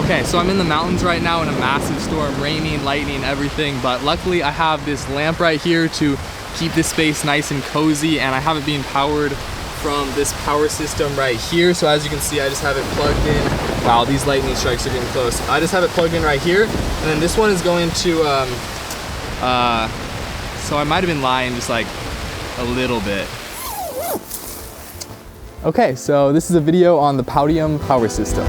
Okay, so I'm in the mountains right now in a massive storm, raining, lightning, everything, but luckily I have this lamp right here to keep this space nice and cozy, and I have it being powered from this power system right here. So as you can see, I just have it plugged in. Wow, these lightning strikes are getting close. I just have it plugged in right here, and then this one is going to, so I might have been lying just like a little bit. Okay, so this is a video on the Powdium power system.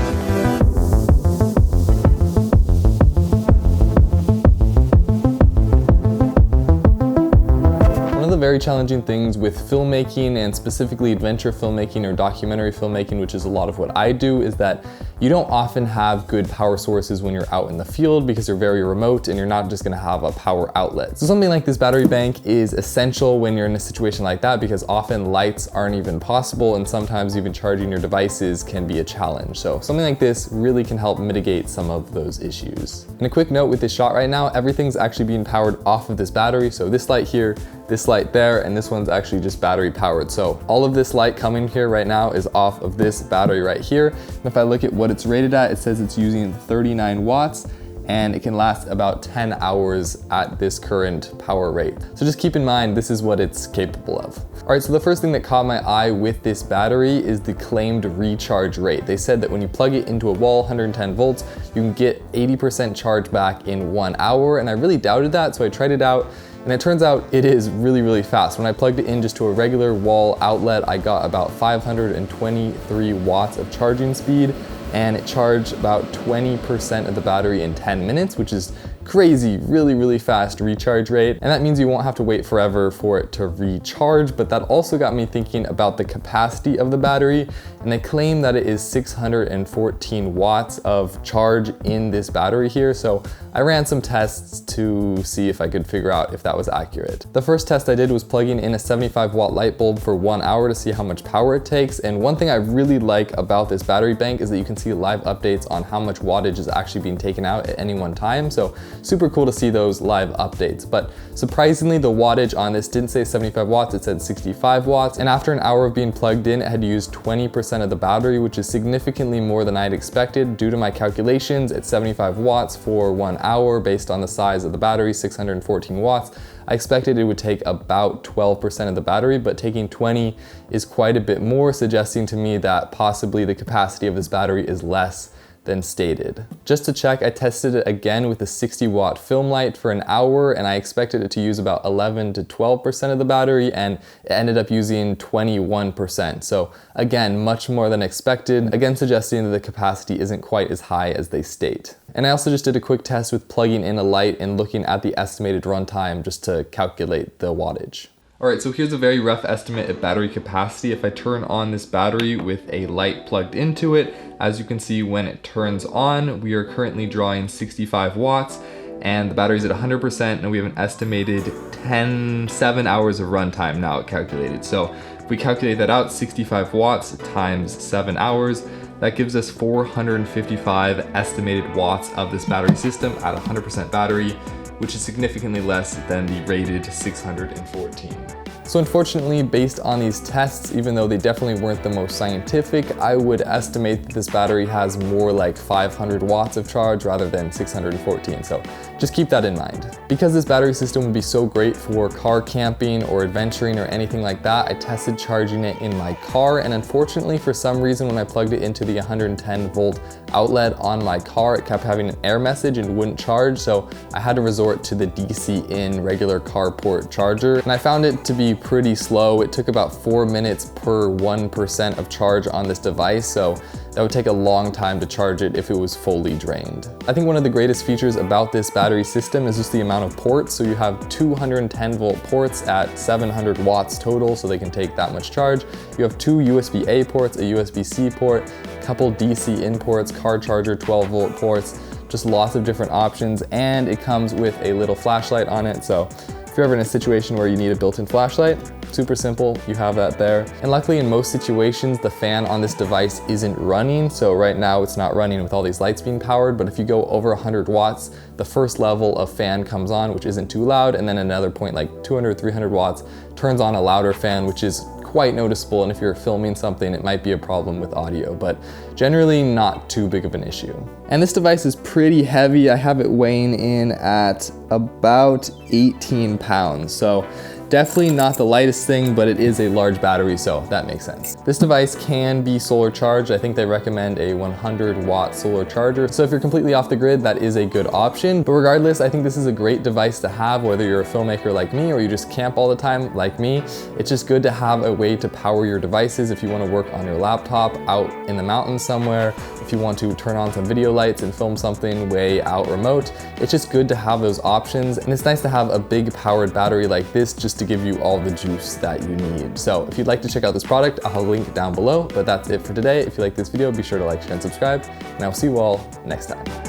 Very challenging things with filmmaking, and specifically adventure filmmaking or documentary filmmaking, which is a lot of what I do, is that you don't often have good power sources when you're out in the field because you're very remote and you're not just gonna have a power outlet. So something like this battery bank is essential when you're in a situation like that, because often lights aren't even possible and sometimes even charging your devices can be a challenge. So something like this really can help mitigate some of those issues. And a quick note with this shot right now, everything's actually being powered off of this battery. So this light here, this light there, and this one's actually just battery powered. So all of this light coming here right now is off of this battery right here. And if I look at what it's rated at, it says it's using 39 watts and it can last about 10 hours at this current power rate. So just keep in mind, this is what it's capable of. All right, so the first thing that caught my eye with this battery is the claimed recharge rate. They said that when you plug it into a wall, 110 volts, you can get 80% charge back in 1 hour. And I really doubted that, so I tried it out. And it turns out it is really, really fast. When I plugged it in just to a regular wall outlet, I got about 523 watts of charging speed, and it charged about 20% of the battery in 10 minutes, which is crazy, really, really fast recharge rate. And that means you won't have to wait forever for it to recharge, but that also got me thinking about the capacity of the battery. And they claim that it is 614 watts of charge in this battery here. So I ran some tests to see if I could figure out if that was accurate. The first test I did was plugging in a 75 watt light bulb for 1 hour to see how much power it takes. And one thing I really like about this battery bank is that you can see live updates on how much wattage is actually being taken out at any one time. So super cool to see those live updates. But surprisingly, the wattage on this didn't say 75 watts, it said 65 watts. And after an hour of being plugged in, it had used 20% of the battery, which is significantly more than I'd expected due to my calculations at 75 watts for 1 hour based on the size of the battery, 614 watts. I expected it would take about 12% of the battery, but taking 20 is quite a bit more, suggesting to me that possibly the capacity of this battery is less than stated. Just to check, I tested it again with a 60 watt film light for an hour, and I expected it to use about 11 to 12% of the battery, and it ended up using 21%. So again, much more than expected, again suggesting that the capacity isn't quite as high as they state. And I also just did a quick test with plugging in a light and looking at the estimated runtime just to calculate the wattage. All right, so here's a very rough estimate of battery capacity. If I turn on this battery with a light plugged into it, as you can see when it turns on, we are currently drawing 65 watts and the battery's at 100%, and we have an estimated 7 hours of runtime now calculated. So if we calculate that out, 65 watts times 7 hours, that gives us 455 estimated watts of this battery system at 100% battery, which is significantly less than the rated 614. So unfortunately, based on these tests, even though they definitely weren't the most scientific, I would estimate that this battery has more like 500 watts of charge rather than 614. So just keep that in mind. Because this battery system would be so great for car camping or adventuring or anything like that, I tested charging it in my car, and unfortunately for some reason when I plugged it into the 110 volt outlet on my car, it kept having an error message and wouldn't charge, so I had to resort to the DC in regular carport charger, and I found it to be pretty slow. It took about 4 minutes per 1% of charge on this device, so that would take a long time to charge it if it was fully drained. I think one of the greatest features about this battery system is just the amount of ports. So you have 210 volt ports at 700 watts total, so they can take that much charge. You have 2 USB-A ports, a USB-C port, a couple DC in ports, car charger, 12 volt ports, just lots of different options, and it comes with a little flashlight on it. So if you're ever in a situation where you need a built-in flashlight, super simple, you have that there. And luckily in most situations, the fan on this device isn't running. So right now it's not running with all these lights being powered, but if you go over 100 watts, the first level of fan comes on, which isn't too loud. And then another point like 200, 300 watts turns on a louder fan, which is quite noticeable, and if you're filming something, it might be a problem with audio, but generally not too big of an issue. And this device is pretty heavy. I have it weighing in at about 18 pounds. So definitely not the lightest thing, but it is a large battery, so that makes sense. This device can be solar charged. I think they recommend a 100-watt solar charger. So if you're completely off the grid, that is a good option. But regardless, I think this is a great device to have, whether you're a filmmaker like me or you just camp all the time like me. It's just good to have a way to power your devices if you want to work on your laptop out in the mountains somewhere, if you want to turn on some video lights and film something way out remote. It's just good to have those options, and it's nice to have a big powered battery like this just to give you all the juice that you need. So if you'd like to check out this product, I'll have a link down below, but that's it for today. If you like this video, be sure to like, share, and subscribe, and I'll see you all next time.